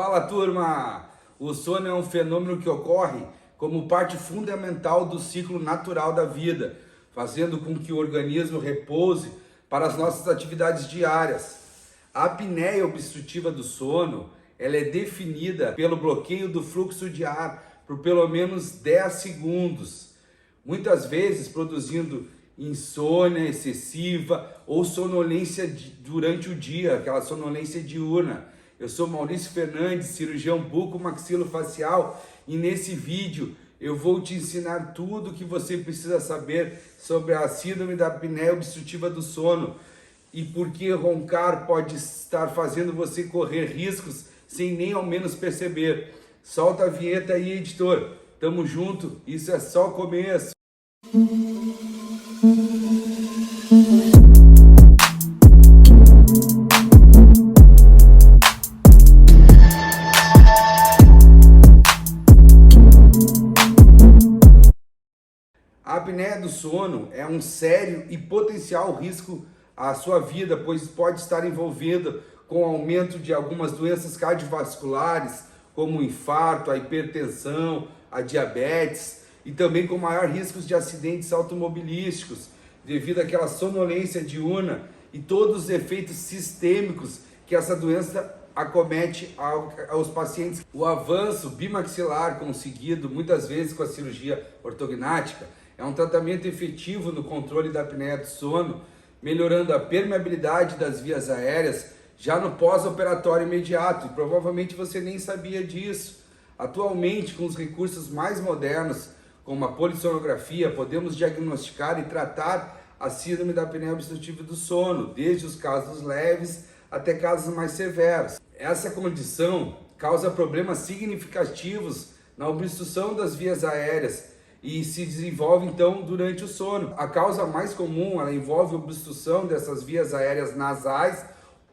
Fala, turma! O sono é um fenômeno que ocorre como parte fundamental do ciclo natural da vida, fazendo com que o organismo repouse para as nossas atividades diárias. A apneia obstrutiva do sono, ela é definida pelo bloqueio do fluxo de ar por pelo menos 10 segundos, muitas vezes produzindo insônia excessiva ou sonolência durante o dia, aquela sonolência diurna. Eu sou Maurício Fernandes, cirurgião buco-maxilofacial, e nesse vídeo eu vou te ensinar tudo o que você precisa saber sobre a síndrome da apneia obstrutiva do sono e por que roncar pode estar fazendo você correr riscos sem nem ao menos perceber. Solta a vinheta aí, editor. Tamo junto, isso é só o começo. A apneia do sono é um sério e potencial risco à sua vida, pois pode estar envolvido com o aumento de algumas doenças cardiovasculares, como o infarto, a hipertensão, a diabetes, e também com maior risco de acidentes automobilísticos, devido àquela sonolência diurna e todos os efeitos sistêmicos que essa doença acomete aos pacientes. O avanço bimaxilar conseguido muitas vezes com a cirurgia ortognática é um tratamento efetivo no controle da apneia do sono, melhorando a permeabilidade das vias aéreas já no pós-operatório imediato, e provavelmente você nem sabia disso. Atualmente, com os recursos mais modernos, como a polissonografia, podemos diagnosticar e tratar a síndrome da apneia obstrutiva do sono, desde os casos leves até casos mais severos. Essa condição causa problemas significativos na obstrução das vias aéreas e se desenvolve então durante o sono. A causa mais comum, ela envolve obstrução dessas vias aéreas nasais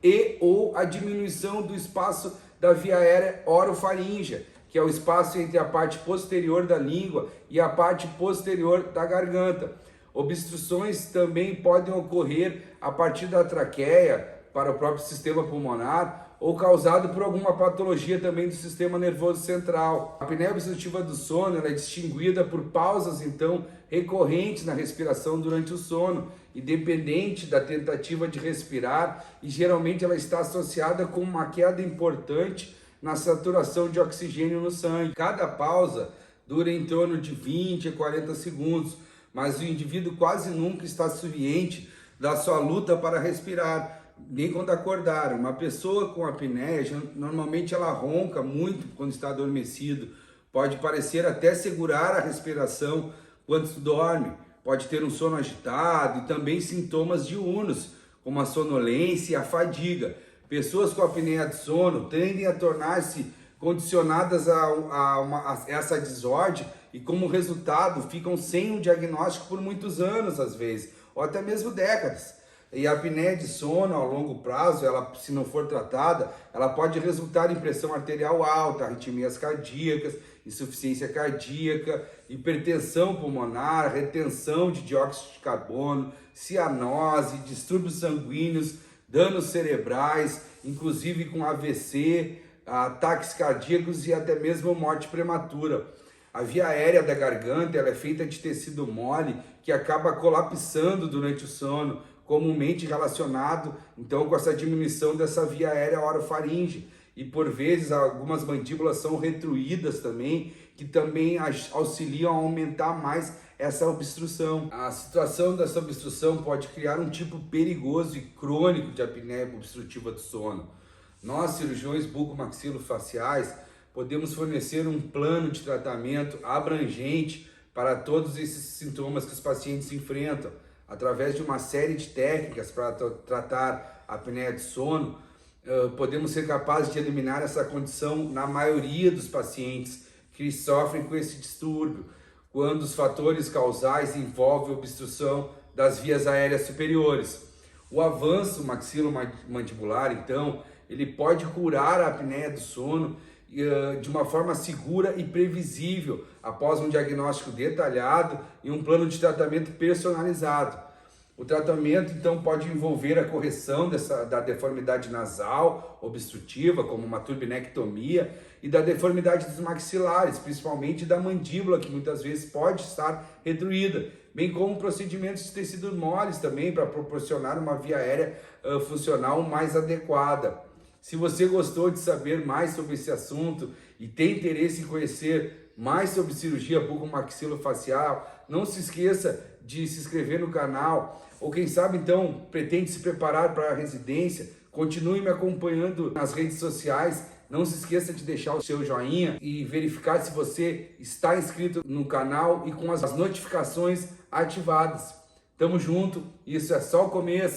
e ou a diminuição do espaço da via aérea orofaríngea, que é o espaço entre a parte posterior da língua e a parte posterior da garganta. Obstruções também podem ocorrer a partir da traqueia para o próprio sistema pulmonar, ou causado por alguma patologia também do sistema nervoso central. A apneia obstrutiva do sono ela é distinguida por pausas, então, recorrentes na respiração durante o sono, independente da tentativa de respirar, e geralmente ela está associada com uma queda importante na saturação de oxigênio no sangue. Cada pausa dura em torno de 20 a 40 segundos, mas o indivíduo quase nunca está ciente da sua luta para respirar, nem quando acordar. Uma pessoa com apneia, normalmente ela ronca muito quando está adormecido, pode parecer até segurar a respiração quando dorme, pode ter um sono agitado e também sintomas diurnos, como a sonolência e a fadiga. Pessoas com apneia de sono tendem a tornar-se condicionadas a essa desordem e, como resultado, ficam sem um diagnóstico por muitos anos, às vezes, ou até mesmo décadas. E a apneia de sono, ao longo prazo, ela, se não for tratada, ela pode resultar em pressão arterial alta, arritmias cardíacas, insuficiência cardíaca, hipertensão pulmonar, retenção de dióxido de carbono, cianose, distúrbios sanguíneos, danos cerebrais, inclusive com AVC, ataques cardíacos e até mesmo morte prematura. A via aérea da garganta ela é feita de tecido mole que acaba colapsando durante o sono, comumente relacionado então com essa diminuição dessa via aérea orofaringe, e por vezes algumas mandíbulas são retruídas também, que também auxiliam a aumentar mais essa obstrução. A situação dessa obstrução pode criar um tipo perigoso e crônico de apneia obstrutiva do sono. Nós, cirurgiões bucomaxilofaciais, podemos fornecer um plano de tratamento abrangente para todos esses sintomas que os pacientes enfrentam, através de uma série de técnicas para tratar a apneia de sono. Podemos ser capazes de eliminar essa condição na maioria dos pacientes que sofrem com esse distúrbio, quando os fatores causais envolvem obstrução das vias aéreas superiores. O avanço maxilomandibular, então, ele pode curar a apneia do sono de uma forma segura e previsível, após um diagnóstico detalhado e um plano de tratamento personalizado. O tratamento, então, pode envolver a correção da deformidade nasal obstrutiva, como uma turbinectomia, e da deformidade dos maxilares, principalmente da mandíbula, que muitas vezes pode estar retruída, bem como procedimentos de tecidos moles também, para proporcionar uma via aérea funcional mais adequada. Se você gostou de saber mais sobre esse assunto e tem interesse em conhecer mais sobre cirurgia bucomaxilofacial, não se esqueça de se inscrever no canal, ou quem sabe então pretende se preparar para a residência, continue me acompanhando nas redes sociais, não se esqueça de deixar o seu joinha e verificar se você está inscrito no canal e com as notificações ativadas. Tamo junto, isso é só o começo.